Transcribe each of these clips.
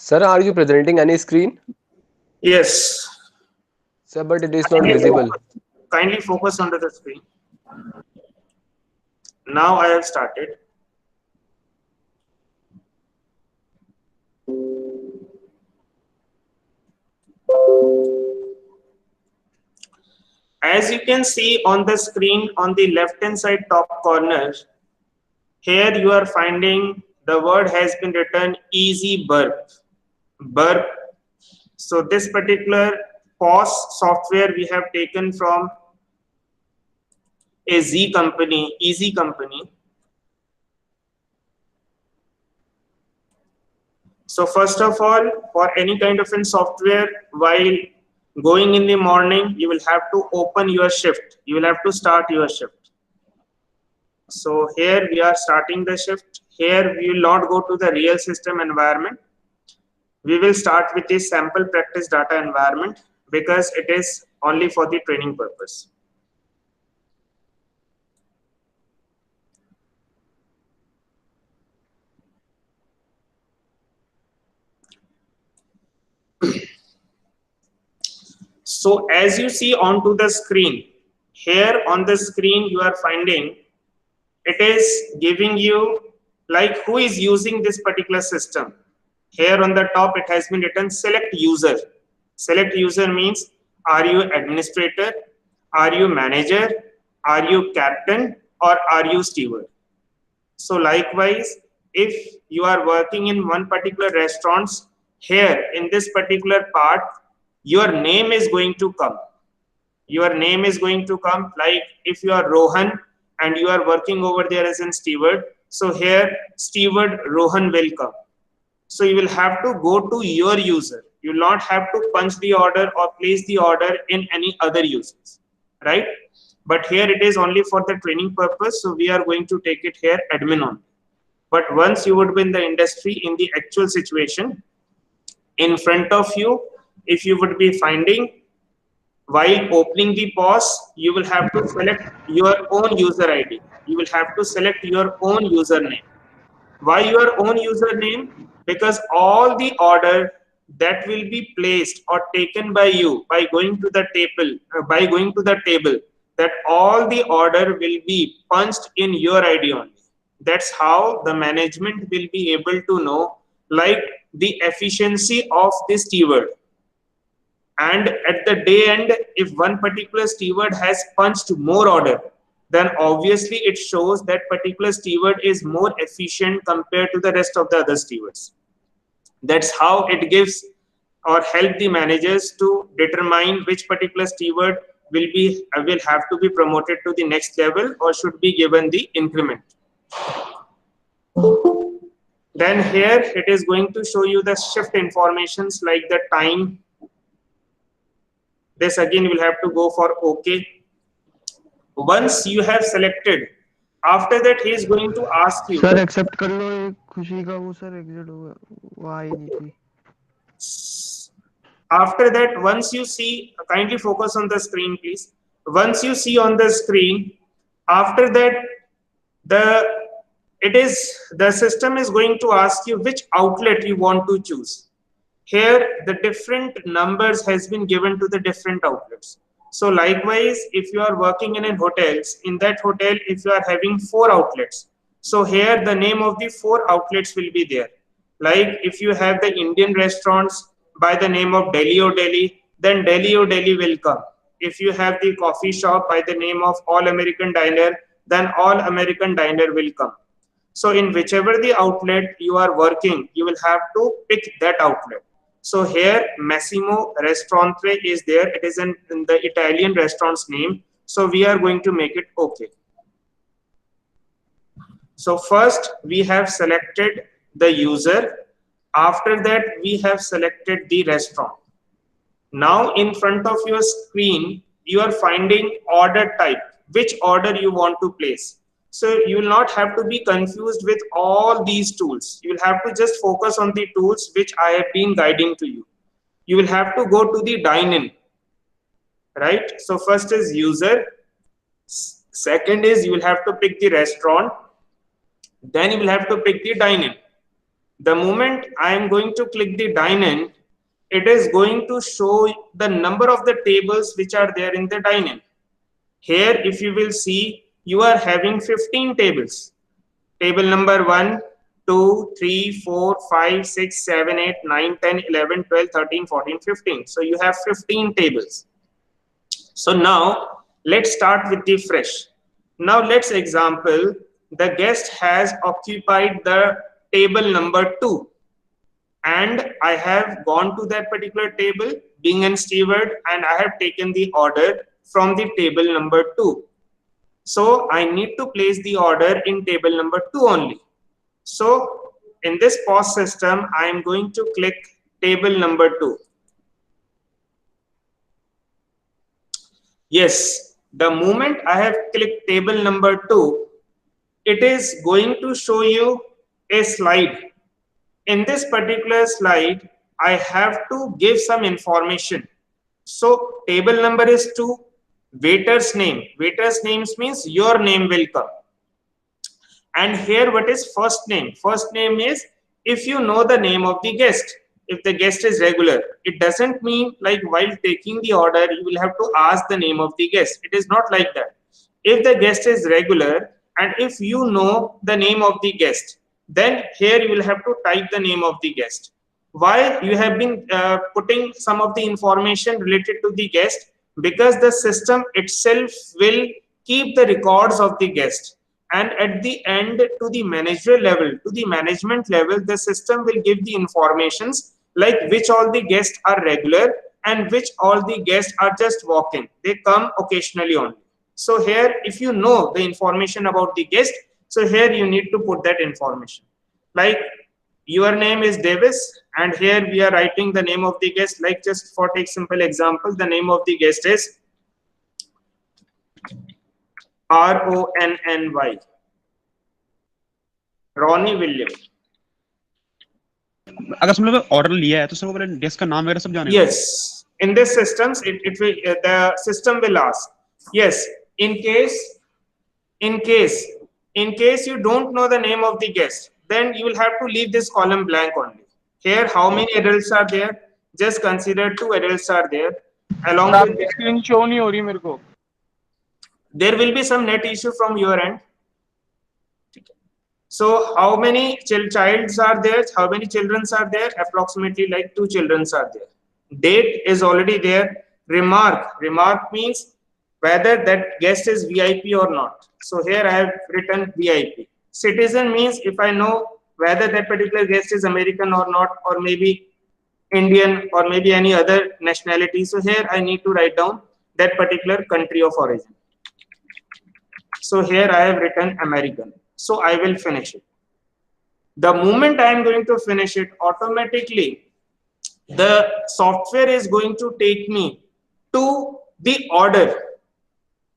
Sir, are you presenting any screen? Yes. Sir, but it is not Kindly visible. focus, kindly focus onto the screen. Now I have started. As you can see on the screen on the left hand side top corner, here you are finding the word has been written easy burp. Burp. So this particular POS software we have taken from a Z company, Easy company. So first of all, for any kind of a software, while going in the morning, you will have to open your shift. You will have to start your shift. So here we are starting the shift. Here we will not go to the real system environment. We will start with the sample practice data environment because it is only for the training purpose. So as you see onto the screen, here on the screen you are finding it is giving you like who is using this particular system. Here on the top it has been written select user. Select user means are you administrator, are you manager, are you captain, or are you steward. So likewise, if you are working in one particular restaurants, here in this particular part, your name is going to come. Your name is going to come like if you are Rohan and you are working over there as a steward. So here steward Rohan will come. So you will have to go to your user. You will not have to punch the order or place the order in any other users, right? But here it is only for the training purpose. So we are going to take it here admin on. But once you would be in the industry in the actual situation, in front of you, if you would be finding while opening the POS, you will have to select your own user ID. You will have to select your own username. Why your own username? Because all the order that will be placed or taken by you by going to the table, that all the order will be punched in your ID only. That's how the management will be able to know like the efficiency of this keyword. And at the day end, if one particular steward has punched more order, then obviously it shows that particular steward is more efficient compared to the rest of the other stewards. That's how it gives or help the managers to determine which particular steward will have to be promoted to the next level or should be given the increment. Then here it is going to show you the shift informations like the time. This again you will have to go for OK. Once you have selected, after that he is going to ask you. Sir accept कर लो एक खुशी का वो sir exit हो गया वो आई नहीं थी. After that, once you see, kindly focus on the screen, please. Once you see on the screen, after that, the system is going to ask you which outlet you want to choose. Here, the different numbers has been given to the different outlets. So likewise, if you are working in hotels, in that hotel, if you are having 4 outlets, so here the name of the 4 outlets will be there. Like if you have the Indian restaurants by the name of Delhi O Delhi, then Delhi O Delhi will come. If you have the coffee shop by the name of All American Diner, then All American Diner will come. So in whichever the outlet you are working, you will have to pick that outlet. So here Massimo Ristorante is there. It is in the Italian restaurant's name. So we are going to make it OK. So first we have selected the user. After that we have selected the restaurant. Now in front of your screen you are finding order type, which order you want to place. So you will not have to be confused with all these tools. You will have to just focus on the tools which I have been guiding to you. You will have to go to the dine-in, right? So first is user. Second is you will have to pick the restaurant. Then you will have to pick the dine-in. The moment I am going to click the dine in, it is going to show the number of the tables which are there in the dine in. Here, if you will see, you are having 15 tables. Table number 1, 2, 3, 4, 5, 6, 7, 8, 9, 10, 11, 12, 13, 14, 15. So you have 15 tables. So now let's start with the fresh. Now let's example the guest has occupied the table number 2 and I have gone to that particular table being a steward and I have taken the order from the table number 2. So I need to place the order in table number 2 only. So in this POS system, I am going to click table number 2. Yes, the moment I have clicked table number 2, it is going to show you a slide. In this particular slide, I have to give some information. So table number is 2, waiter's name. Waiter's names means your name will come. And here what is first name? First name is if you know the name of the guest. If the guest is regular, it doesn't mean like while taking the order, you will have to ask the name of the guest. It is not like that. If the guest is regular and if you know the name of the guest, then here you will have to type the name of the guest. Why you have been putting some of the information related to the guest? Because the system itself will keep the records of the guest. And at the end, to the managerial level, to the management level, the system will give the informations like which all the guests are regular and which all the guests are just walking. They come occasionally only. So here, if you know the information about the guest, so here you need to put that information. Like your name is Davis, and here we are writing the name of the guest. Like just for take simple example, the name of the guest is Ronny, Ronnie William. अगर हम लोग order लिया है तो sir वो मेरे desk का नाम वगैरह सब जानेगा. Yes, in this systems it will the system will ask. Yes, in case you don't know the name of the guest, then you will have to leave this column blank only. Here, how many adults are there? Just consider 2 adults are there. Along with that, screen show नहीं हो रही मेरे को. There will be some net issue from your end. So how many childs are there? How many children are there? Approximately like 2 children are there. Date is already there. Remark means whether that guest is VIP or not. So here I have written VIP. Citizen means if I know whether that particular guest is American or not, or maybe Indian or maybe any other nationality. So here I need to write down that particular country of origin. So here I have written American. So I will finish it. The moment I am going to finish it, automatically the software is going to take me to the order.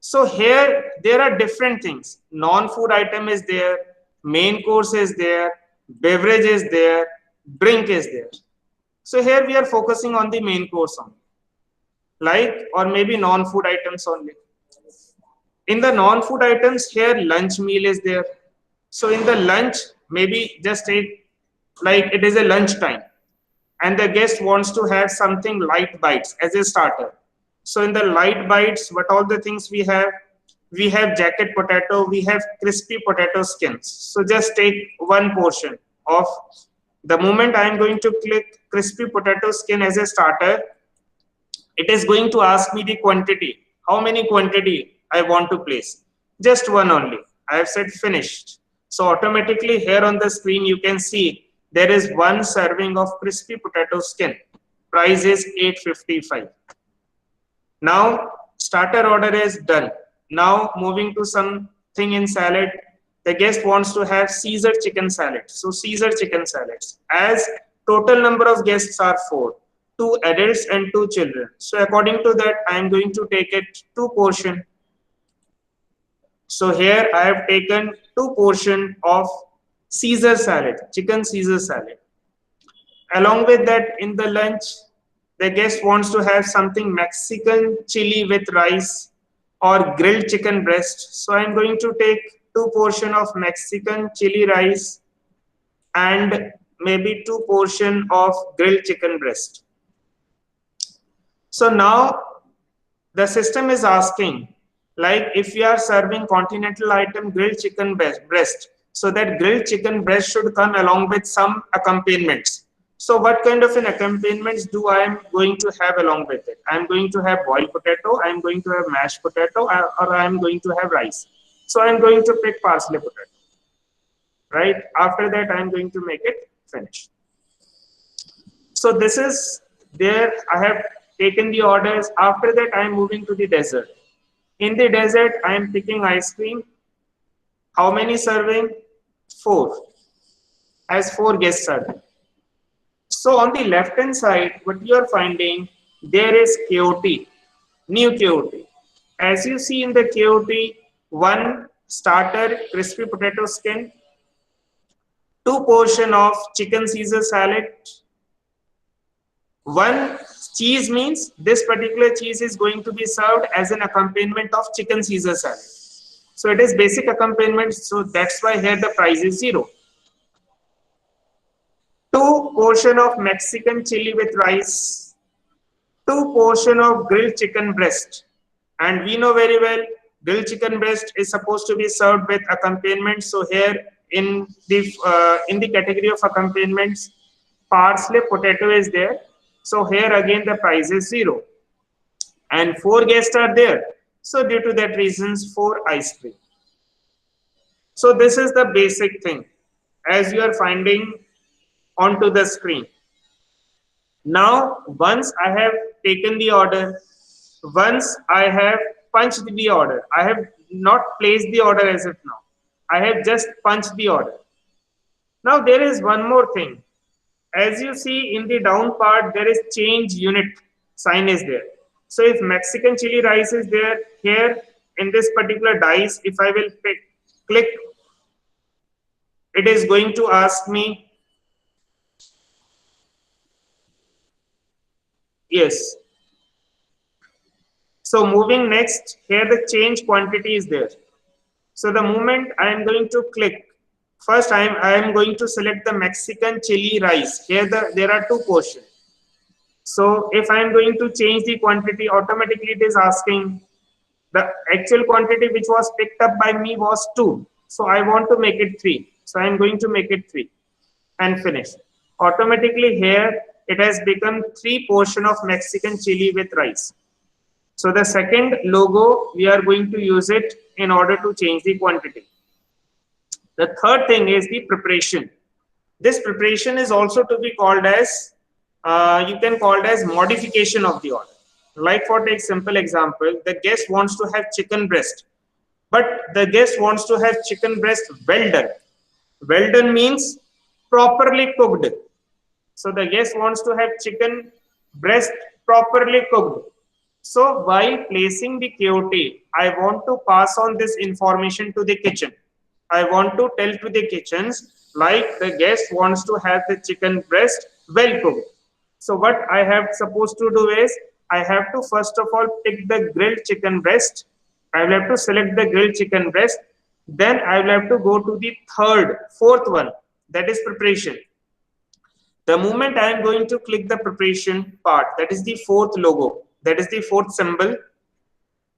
So here there are different things. Non-food item is there, main course is there, beverage is there, drink is there. So here we are focusing on the main course only, like or maybe non-food items only. In the non-food items, here lunch meal is there. So in the lunch, maybe just take like it is a lunch time and the guest wants to have something light bites as a starter. So in the light bites, what all the things we have jacket potato, we have crispy potato skins. So just take one portion of. The moment I am going to click crispy potato skin as a starter, it is going to ask me the quantity. How many quantity I want to place? Just one only. I have said finished. So automatically here on the screen you can see there is 1 serving of crispy potato skin. Price is $8.55. Now starter order is done. Now moving to something in salad. The guest wants to have Caesar chicken salad. So Caesar chicken salads. As total number of guests are 4. 2 adults and 2 children. So according to that, I am going to take it 2 portion. So here I have taken 2 portion of Caesar salad, chicken Caesar salad. Along with that, in the lunch, the guest wants to have something Mexican chili with rice or grilled chicken breast. So I am going to take 2 portion of Mexican chili rice and maybe 2 portion of grilled chicken breast. So now the system is asking, like if you are serving continental item grilled chicken breast, so that grilled chicken breast should come along with some accompaniments. So what kind of an accompaniments do I am going to have along with it? I am going to have boiled potato, I am going to have mashed potato, or I am going to have rice. So I am going to pick parsley potato, right? After that I am going to make it finish. So this is there, I have taken the orders. After that I am moving to the dessert. In the dessert I am picking ice cream. How many serving? 4, as 4 guests are there. So on the left hand side, what you are finding, there is KOT, new KOT. As you see in the KOT, 1 starter crispy potato skin, 2 portion of chicken Caesar salad, 1 cheese, means this particular cheese is going to be served as an accompaniment of chicken Caesar salad. So it is basic accompaniment, so that's why here the price is 0. 2 portion of Mexican chili with rice, 2 portion of grilled chicken breast. And we know very well grilled chicken breast is supposed to be served with accompaniment. So here in the category of accompaniments, parsley potato is there. So here again the price is 0. And 4 guests are there. So due to that reasons, 4 ice cream. So this is the basic thing as you are finding onto the screen. Now, once I have taken the order, once I have punched the order, I have not placed the order as of now. I have just punched the order. Now, there is one more thing. As you see in the down part, there is change unit sign is there. So if Mexican chili rice is there, here in this particular dice, if I will click, it is going to ask me, yes. So moving next, here the change quantity is there. So the moment I am going to click, first I am going to select the Mexican chili rice. Here there are 2 portions. So if I am going to change the quantity, automatically it is asking the actual quantity which was picked up by me was 2. So I want to make it 3. So I am going to make it 3 and finish. Automatically here it has become 3 portion of Mexican chili with rice. So the second logo, we are going to use it in order to change the quantity. The third thing is the preparation. This preparation is also to be called as, you can call it as modification of the order. Like for take simple example, the guest wants to have chicken breast, but the guest wants to have chicken breast well done. Well done means properly cooked. So the guest wants to have chicken breast properly cooked. So while placing the KOT, I want to pass on this information to the kitchen. I want to tell to the kitchens like the guest wants to have the chicken breast well cooked. So what I have supposed to do is, I have to first of all pick the grilled chicken breast. I will have to select the grilled chicken breast. Then I will have to go to the fourth one, that is preparation. The moment I am going to click the preparation part, that is the 4th logo, that is the 4th symbol,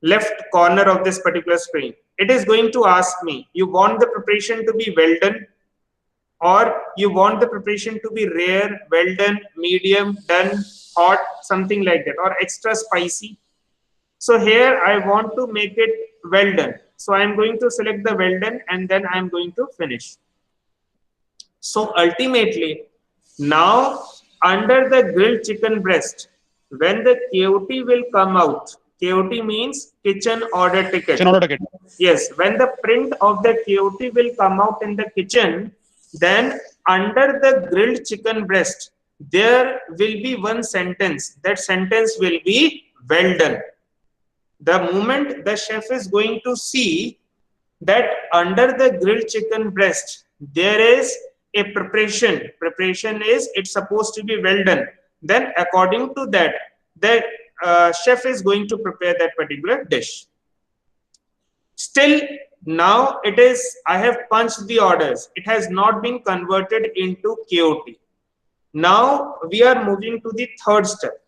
left corner of this particular screen. It is going to ask me, you want the preparation to be well done, or you want the preparation to be rare, well done, medium, done, hot, something like that, or extra spicy. So here I want to make it well done. So I am going to select the well done and then I am going to finish. So ultimately, now under the grilled chicken breast, when the KOT will come out, KOT means kitchen order ticket. Kitchen order ticket. Yes, when the print of the KOT will come out in the kitchen, then under the grilled chicken breast, there will be one sentence. That sentence will be well done. The moment the chef is going to see that under the grilled chicken breast, there is a preparation. Preparation is, it's supposed to be well done. Then according to that, the chef is going to prepare that particular dish. Still, now it is, I have punched the orders. It has not been converted into KOT. Now we are moving to the third step.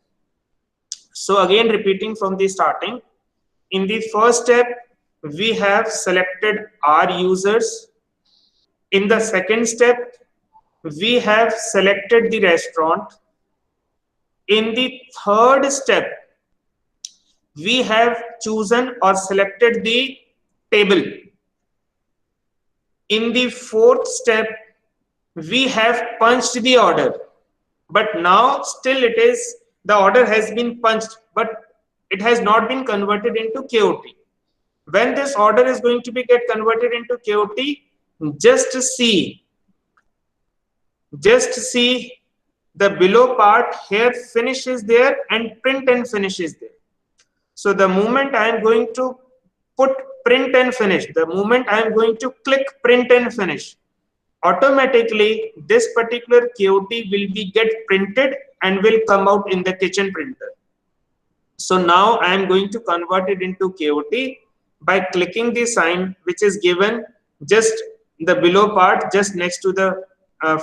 So again, repeating from the starting, in the first step, we have selected our users. In the second step, we have selected the restaurant. In the third step, we have chosen or selected the table. In the fourth step, we have punched the order, but now still it is, the order has been punched, but it has not been converted into KOT. When this order is going to be get converted into KOT, just see the below part here, finish is there and print and finish is there. So the moment I am going to put print and finish, the moment I am going to click print and finish, automatically this particular KOT will be get printed and will come out in the kitchen printer. So now I am going to convert it into KOT by clicking the sign which is given just the below part, just next to the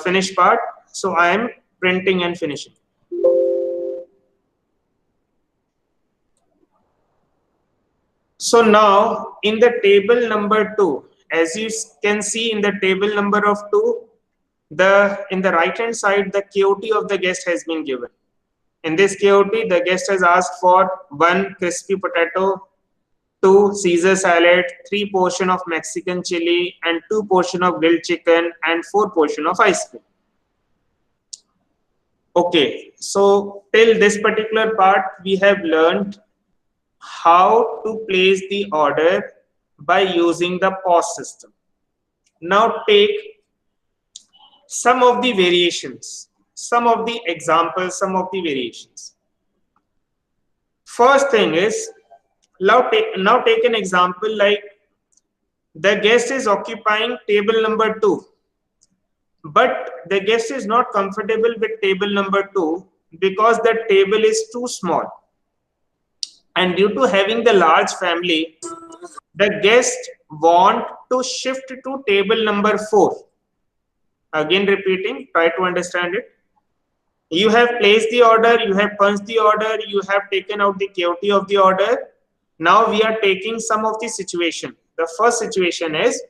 finish part. So I am printing and finishing. So now in the table number 2, as you can see in the table number of 2, in the right hand side, the KOT of the guest has been given. In this KOT, the guest has asked for 1 crispy potato, 2 Caesar salad, 3 portion of Mexican chili, and 2 portion of grilled chicken, and 4 portion of ice cream. Okay, so till this particular part, we have learned how to place the order by using the POS system. Now take some of the variations, some of the examples, some of the variations. First thing is, now take an example like the guest is occupying table number 2, but the guest is not comfortable with table number 2 because the table is too small. And due to having the large family, the guest want to shift to table number 4. Again repeating, try to understand it. You have placed the order, you have punched the order, you have taken out the KOT of the order. Now we are taking some of the situation. The first situation is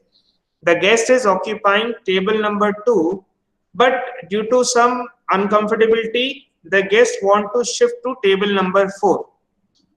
the guest is occupying table number 2, but due to some uncomfortability, the guest want to shift to table number 4.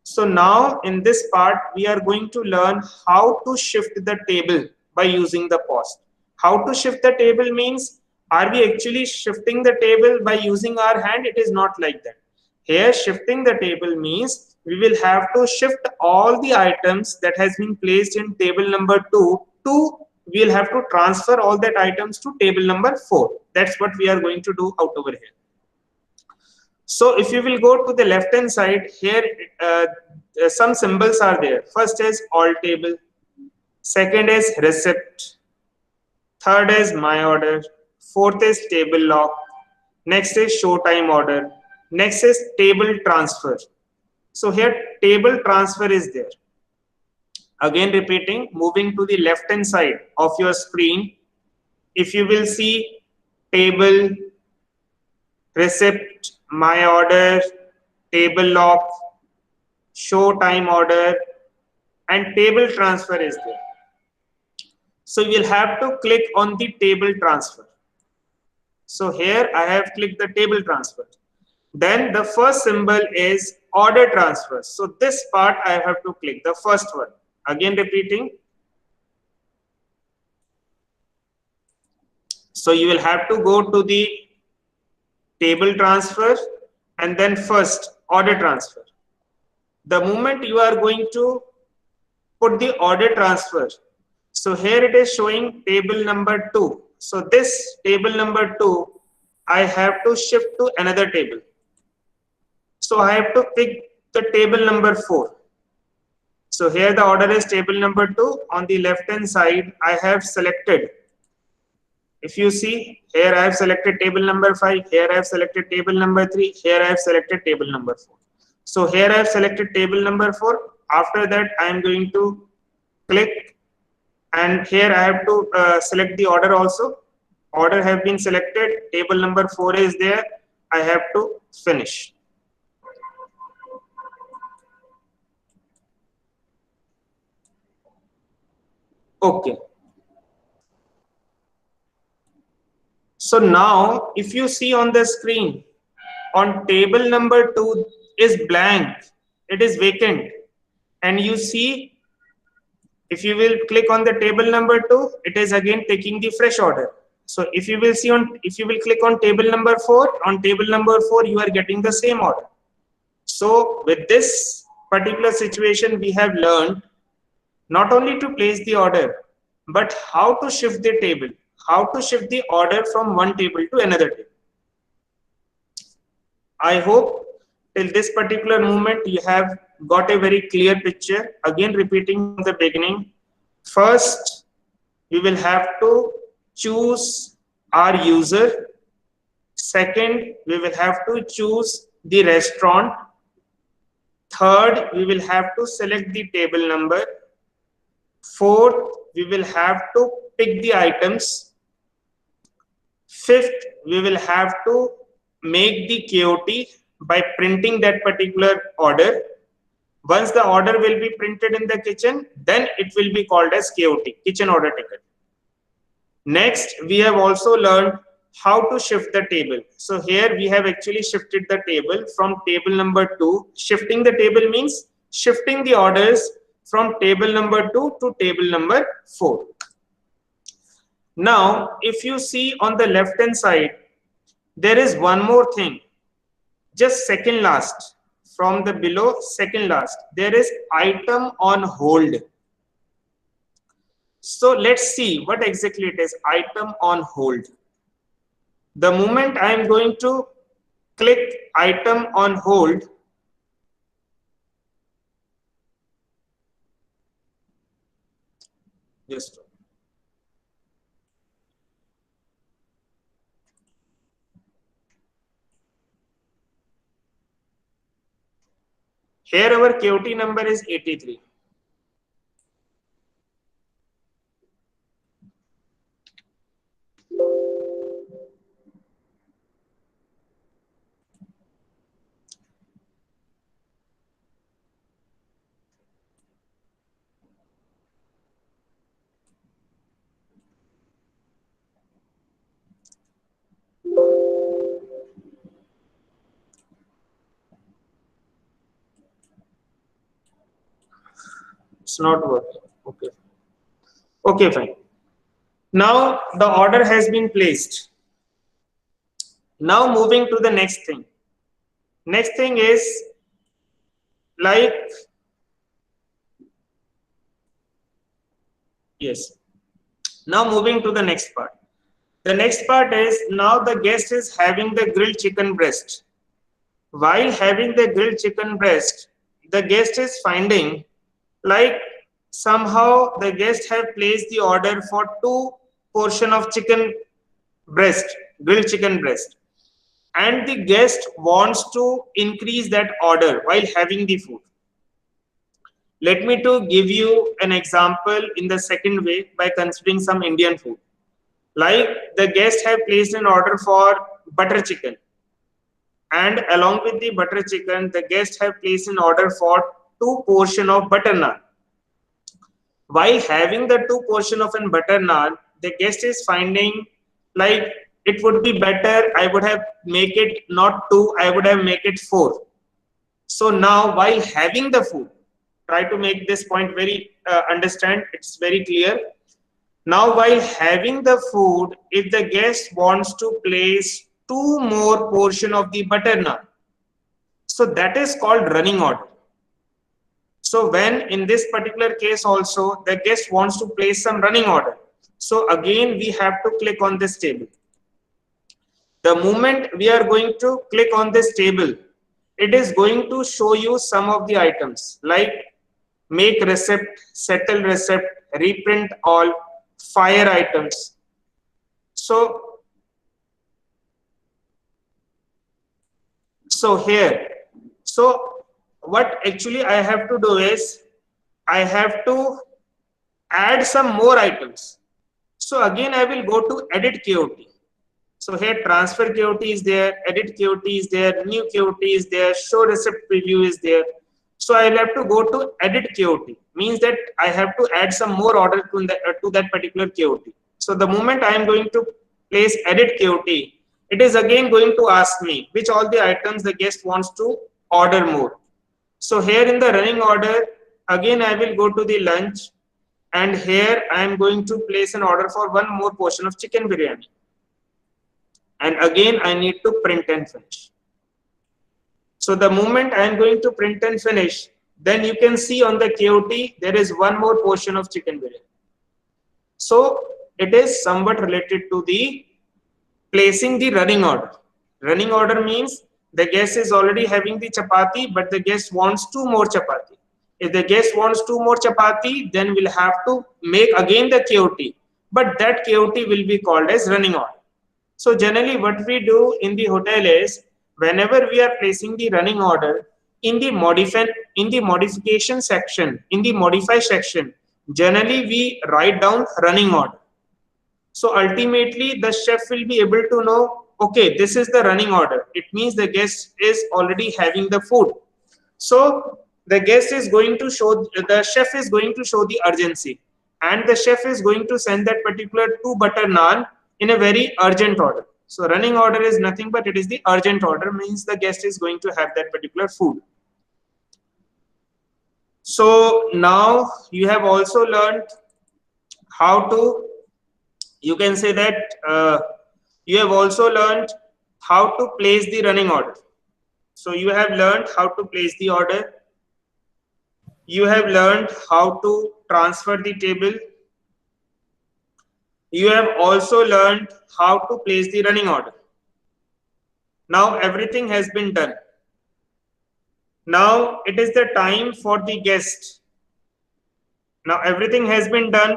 So now in this part, we are going to learn how to shift the table by using the POS. How to shift the table means, are we actually shifting the table by using our hand? It is not like that. Here, shifting the table means we will have to shift all the items that has been placed in table number 2 to, we will have to transfer all that items to table number 4. That's what we are going to do out over here. So if you will go to the left hand side, here some symbols are there. First is all table, second is receipt, third is my order, fourth is table lock, next is show time order, next is table transfer. So here table transfer is there. Again repeating, moving to the left hand side of your screen, if you will see table, receipt, my order, table lock, show time order, and table transfer is there. So you will have to click on the table transfer. So here I have clicked the table transfer. Then the first symbol is order transfer. So this part I have to click, the first one. Again repeating. So you will have to go to the table transfer and then first order transfer. The moment you are going to put the order transfer, so here it is showing table number 2. So this table number 2, I have to shift to another table. So I have to pick the table number 4. So here the order is table number 2. On the left hand side, I have selected. If you see, here I have selected table number 5, here I have selected table number 3, here I have selected table number 4. So here I have selected table number 4. After that, I am going to click And here I have to select the order also. Order have been selected. Table number 4 is there. I have to finish. Okay. So now if you see on the screen, on table number 2 is blank. It is vacant. And you see, if you will click on the table number 2, it is again taking the fresh order. So if you will see if you will click on table number 4, on table number 4, you are getting the same order. So with this particular situation, we have learned not only to place the order, but how to shift the table, how to shift the order from one table to another table. I hope till this particular moment you have got a very clear picture. Again, repeating from the beginning. First, we will have to choose our user. Second, we will have to choose the restaurant. Third, we will have to select the table number. Fourth, we will have to pick the items. Fifth, we will have to make the KOT by printing that particular order. Once the order will be printed in the kitchen, then it will be called as KOT, kitchen order ticket. Next, we have also learned how to shift the table. So here we have actually shifted the table from table number 2. Shifting the table means shifting the orders from table number 2 to table number 4. Now, if you see on the left hand side, there is one more thing. Just second last, from the below second last, there is item on hold. So let's see what exactly it is, item on hold. The moment I am going to click item on hold, just here our KOT number is 83. It's not working. Okay. Okay, fine. Now the order has been placed. Now moving to the next thing. Next thing is like, yes. Now moving to the next part. The next part is now the guest is having the grilled chicken breast. While having the grilled chicken breast, the guest is finding like somehow the guest have placed the order for 2 portion of chicken breast, grilled chicken breast, and the guest wants to increase that order while having the food. Let me to give you an example in the second way by considering some Indian food. Like the guest have placed an order for butter chicken, and along with the butter chicken, the guest have placed an order for 2 portion of butter naan. While having the 2 portion of an butter naan, the guest is finding like it would be better, I would have make it not 2, I would have make it 4. So now while having the food, try to make this point very understand, it's very clear. Now while having the food, if the guest wants to place 2 more portion of the butter naan, so that is called running order. So when in this particular case also the guest wants to place some running order, so again we have to click on this table. The moment we are going to click on this table, it is going to show you some of the items like make receipt, settle receipt, reprint all, fire items. So here, so what actually I have to do is I have to add some more items. So again, I will go to edit KOT. So here transfer KOT is there, edit KOT is there, new KOT is there, show receipt preview is there. So I will have to go to edit KOT, means that I have to add some more order to that particular KOT. So the moment I am going to place edit KOT, it is again going to ask me which all the items the guest wants to order more. So here in the running order, again I will go to the lunch, and here I am going to place an order for one more portion of chicken biryani. And again I need to print and finish. So the moment I am going to print and finish, then you can see on the KOT there is one more portion of chicken biryani. So it is somewhat related to the placing the running order. Running order means the guest is already having the chapati, but the guest wants 2 more chapati. If the guest wants 2 more chapati, then we'll have to make again the KOT, but that KOT will be called as running order. So generally what we do in the hotel is, whenever we are placing the running order, in the modification section, in the modify section, generally we write down running order. So ultimately the chef will be able to know, okay, this is the running order. It means the guest is already having the food. So the guest is going to show, the chef is going to show the urgency, and the chef is going to send that particular 2 butter naan in a very urgent order. So running order is nothing but it is the urgent order, means the guest is going to have that particular food. So now you have also learned how to, you can say that you have also learned how to place the running order. So you have learned how to place the order. You have learned how to transfer the table. You have also learned how to place the running order. Now everything has been done. Now it is the time for the guest. Now everything has been done.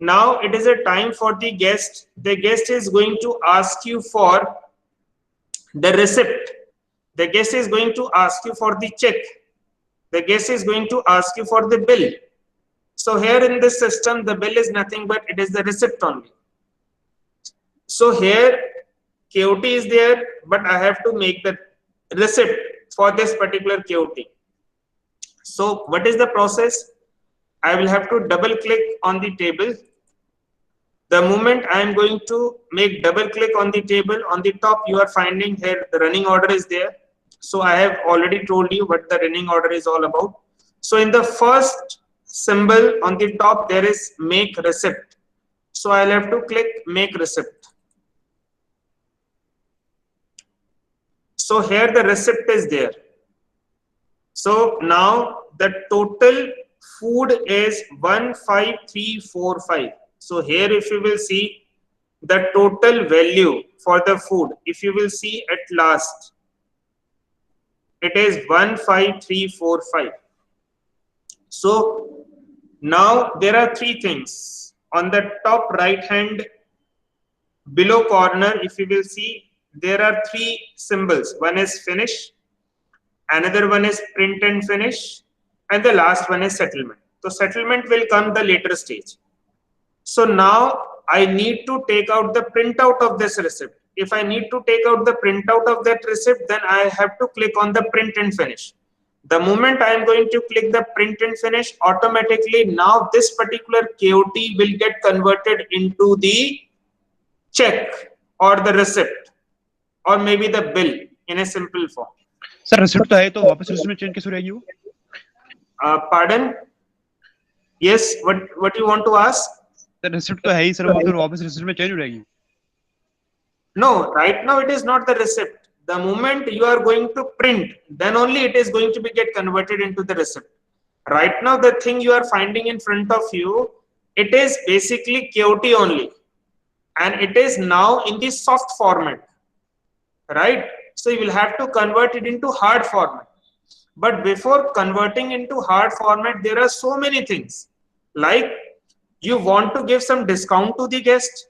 Now it is a time for the guest. The guest is going to ask you for the receipt. The guest is going to ask you for the check. The guest is going to ask you for the bill. So here in this system, the bill is nothing but it is the receipt only. So here KOT is there, but I have to make the receipt for this particular KOT. So what is the process? I will have to double click on the table. The moment I am going to make double click on the table, on the top you are finding here the running order is there. So I have already told you what the running order is all about. So in the first symbol on the top there is make receipt. So I'll have to click make receipt. So here the receipt is there. So now the total food is 15345. So here if you will see the total value for the food, if you will see at last, it is 15345. So now there are 3 things. On the top right hand below corner, if you will see, there are 3 symbols. One is finish, another one is print and finish, and the last one is settlement. So settlement will come the later stage. So now I need to take out the printout of this receipt. If I need to take out the printout of that receipt, then I have to click on the print and finish. The moment I am going to click the print and finish, automatically now this particular KOT will get converted into the check or the receipt or maybe the bill in a simple form. Sir receipt तो है, तो वापस receipt में change कैसे हो रहेगी वो? Pardon? Yes, what you want to ask? Sir receipt तो है ही सर, वो फिर वापस रिसिप्ट में चेंज हो रहेगी? No, right now it is not the receipt. The moment you are going to print, then only it is going to be get converted into the receipt. Right now the thing you are finding in front of you, it is basically KOT only, and it is now in the soft format, right? So you will have to convert it into hard format. But before converting into hard format, there are so many things. Like you want to give some discount to the guest.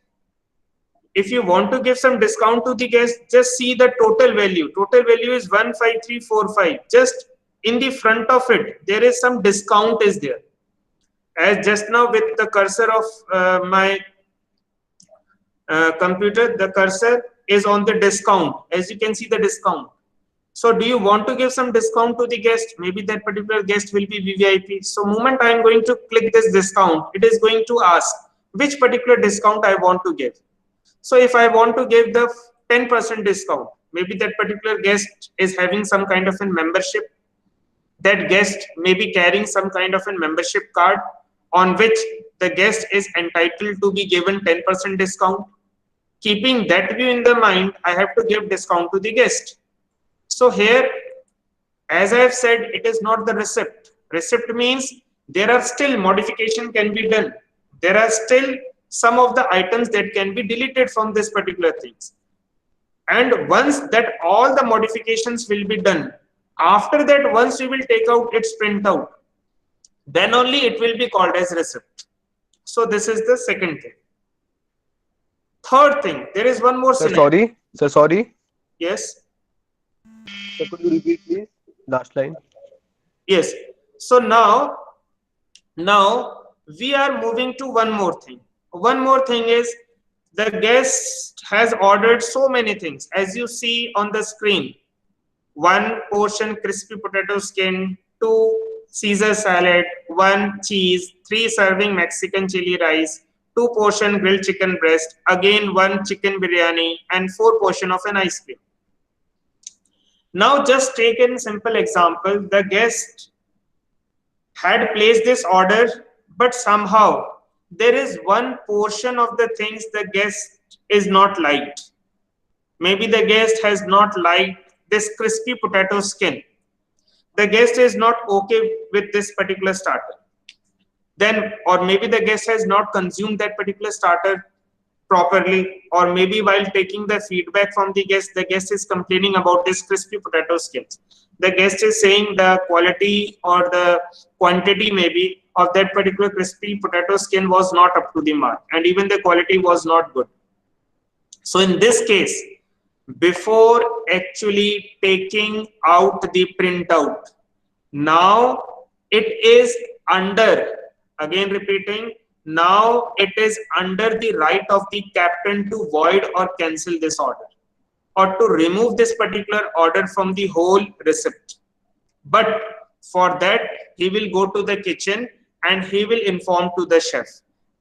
If you want to give some discount to the guest, just see the total value. Total value is 15345. Just in the front of it, there is some discount is there. as just now with the cursor of my computer, the cursor is on the discount. As you can see the discount. So do you want to give some discount to the guest? Maybe that particular guest will be VVIP. So moment I am going to click this discount, it is going to ask which particular discount I want to give. So if I want to give the 10% discount, maybe that particular guest is having some kind of a membership. That guest may be carrying some kind of a membership card on which the guest is entitled to be given 10% discount. Keeping that view in the mind, I have to give discount to the guest. So here, as I have said, it is not the receipt. Receipt means there are still modification can be done. There are still some of the items that can be deleted from this particular things. And once that all the modifications will be done, after that, once you will take out its printout, then only it will be called as receipt. So this is the second thing. Third thing, there is one more Sir, scenario. sorry. Sir, sorry. Yes. Sir, could you repeat, please? Last line. Yes. So now we are moving to one more thing. One more thing is the guest has ordered so many things. As you see on the screen, 1 portion crispy potato skin, 2 Caesar salad, 1 cheese, 3 serving Mexican chili rice, 2 portion grilled chicken breast, again 1 chicken biryani, and 4 portion of an ice cream. Now just take a simple example. The guest had placed this order, but somehow there is one portion of the things the guest is not liked. Maybe the guest has not liked this crispy potato skin. The guest is not okay with this particular starter. Then, or maybe the guest has not consumed that particular starter properly, or maybe while taking the feedback from the guest is complaining about this crispy potato skins. The guest is saying the quality or the quantity maybe of that particular crispy potato skin was not up to the mark, and even the quality was not good. So in this case, before actually taking out the printout, now it is under, again repeating, now it is under the right of the captain to void or cancel this order, or to remove this particular order from the whole receipt. But for that, he will go to the kitchen and he will inform to the chef.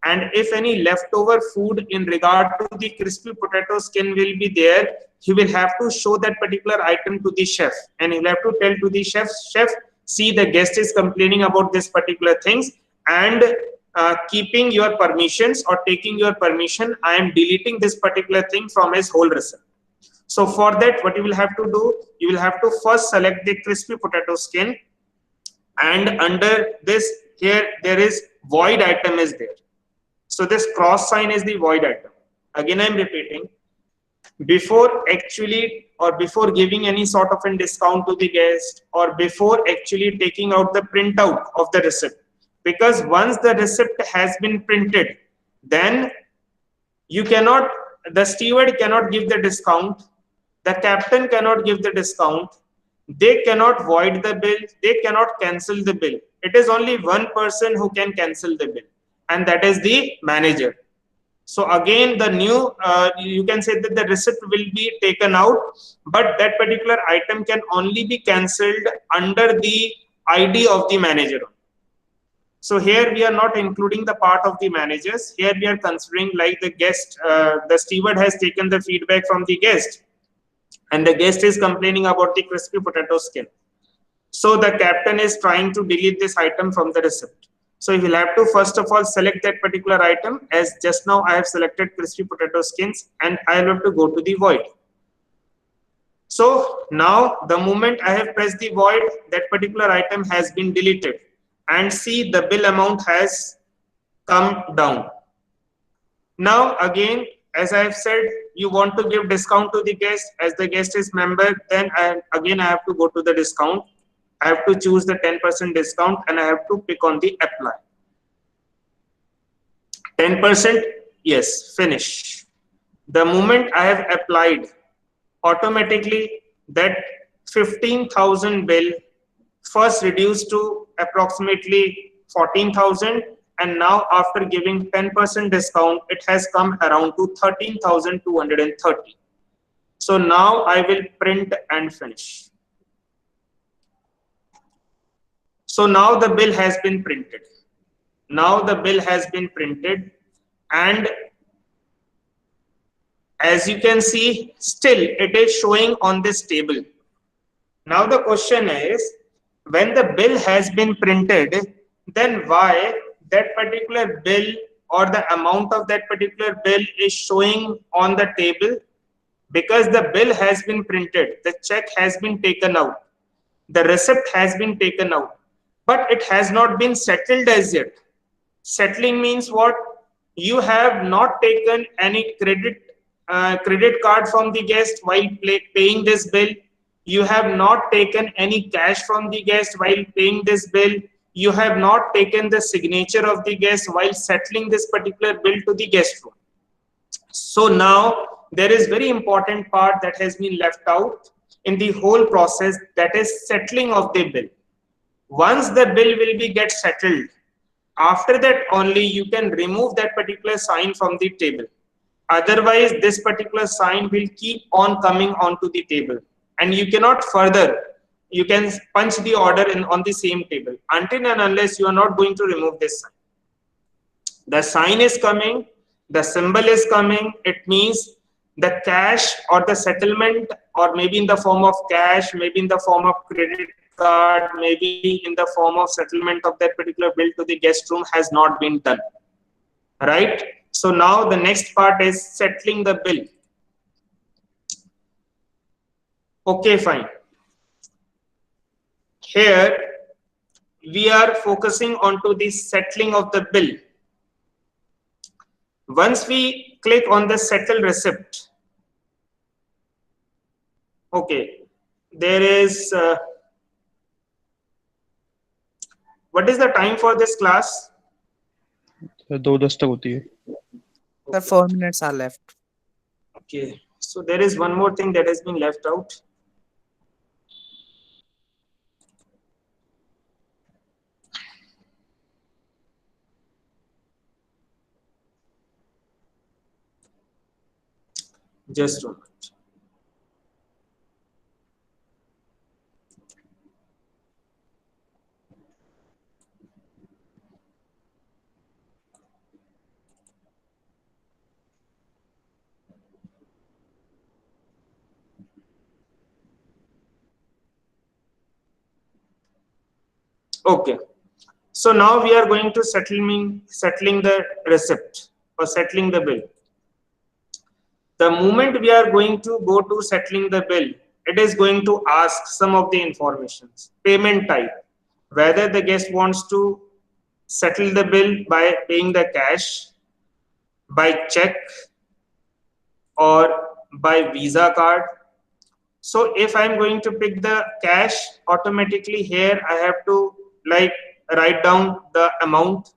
And if any leftover food in regard to the crispy potato skin will be there, he will have to show that particular item to the chef, and he'll have to tell to the chef, see, the guest is complaining about this particular things, and keeping your permissions or taking your permission, I am deleting this particular thing from his whole receipt. So for that, what you will have to do, you will have to first select the crispy potato skin, and under this here there is void item is there. So this cross sign is the void item. Again, I am repeating, before actually or before giving any sort of a discount to the guest, or before actually taking out the printout of the receipt, because once the receipt has been printed, then you cannot, the steward cannot give the discount, the captain cannot give the discount, they cannot void the bill, they cannot cancel the bill. It is only one person who can cancel the bill, and that is the manager. So again, the new, you can say that the receipt will be taken out, but that particular item can only be cancelled under the ID of the manager. So here we are not including the part of the managers. Here we are considering like the guest, the steward has taken the feedback from the guest, and the guest is complaining about the crispy potato skin. So the captain is trying to delete this item from the receipt. So you will have to first of all select that particular item, as just now I have selected crispy potato skins, and I will have to go to the void. So now the moment I have pressed the void, that particular item has been deleted, and see the bill amount has come down. Now again, as I have said, you want to give discount to the guest, as the guest is member, then again I have to go to the discount. I have to choose the 10% discount, and I have to pick on the apply. 10%, yes, finish. The moment I have applied, automatically that 15,000 bill first reduced to approximately 14,000, and now after giving 10% discount, it has come around to 13,230. So now I will print and finish. So now the bill has been printed. Now the bill has been printed, and as you can see, still it is showing on this table. Now the question is, when the bill has been printed, then why that particular bill or the amount of that particular bill is showing on the table? Because the bill has been printed, the check has been taken out, the receipt has been taken out, but it has not been settled as yet. Settling means what? You have not taken any credit card from the guest while paying this bill. You have not taken any cash from the guest while paying this bill. You have not taken the signature of the guest while settling this particular bill to the guest room. So now there is very important part that has been left out in the whole process, that is settling of the bill. Once the bill will be get settled, after that only you can remove that particular sign from the table. Otherwise, this particular sign will keep on coming onto the table, and you cannot further, you can punch the order on the same table until and unless you are not going to remove this sign. The sign is coming, the symbol is coming, it means the cash or the settlement, or maybe in the form of cash, maybe in the form of credit card, maybe in the form of settlement of that particular bill to the guest room, has not been done, right? So now the next part is settling the bill. Okay, fine. Here we are focusing onto the settling of the bill. Once we click on the settle receipt, okay, there is what is the time for this class? 2:10 तक होती है. Sir, 4 minutes are left. Okay, so there is one more thing that has been left out. Just a moment. Okay, so now we are going to settling the receipt or settling the bill. The moment we are going to go to settling the bill, it is going to ask some of the informations. Payment type, whether the guest wants to settle the bill by paying the cash, by check, or by Visa card. So if I'm going to pick the cash, automatically here I have to write down the amount.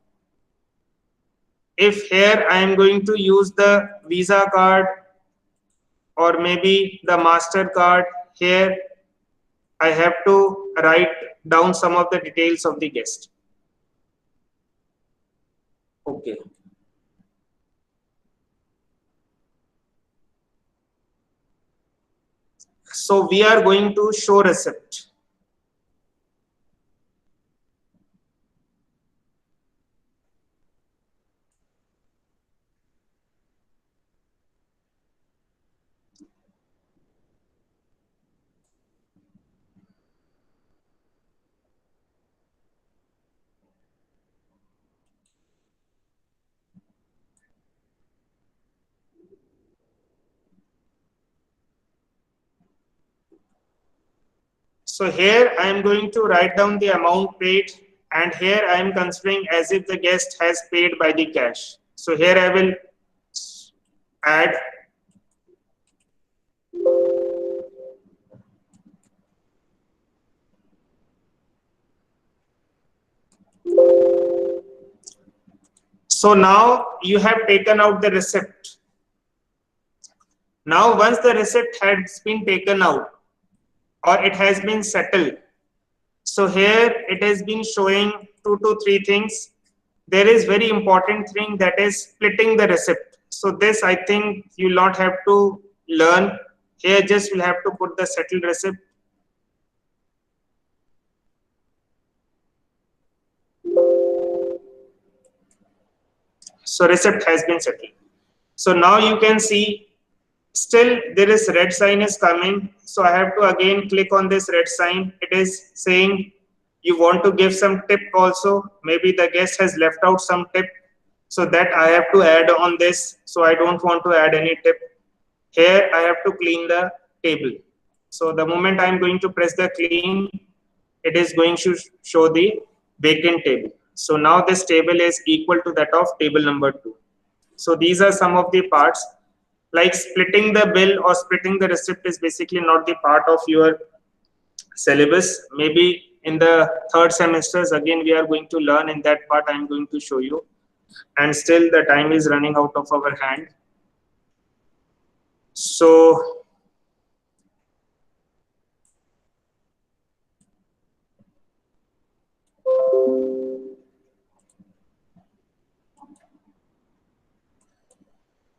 If here I am going to use the Visa card or maybe the MasterCard, here I have to write down some of the details of the guest. Okay. So we are going to show receipt. So here I am going to write down the amount paid, and here I am considering as if the guest has paid by the cash. So here I will add so now you have taken out the receipt. Now once the receipt has been taken out or it has been settled, so here it has been showing 2 to 3 things. there is very important thing, that is splitting the receipt. So this I think you'll not have to learn. Here just will have to put the settled receipt. So receipt has been settled. So now you can see still there is red sign is coming. So I have to again click on this red sign. It is saying you want to give some tip also. Maybe the guest has left out some tip. So that I have to add on this. So I don't want to add any tip. Here I have to clean the table. So the moment I'm going to press the clean, it is going to show the vacant table. So now this table is equal to that of table number 2. So these are some of the parts. Like splitting the bill or splitting the receipt is basically not the part of your syllabus. Maybe in the third semesters, again, we are going to learn in that part. I'm going to show you. And still the time is running out of our hand. So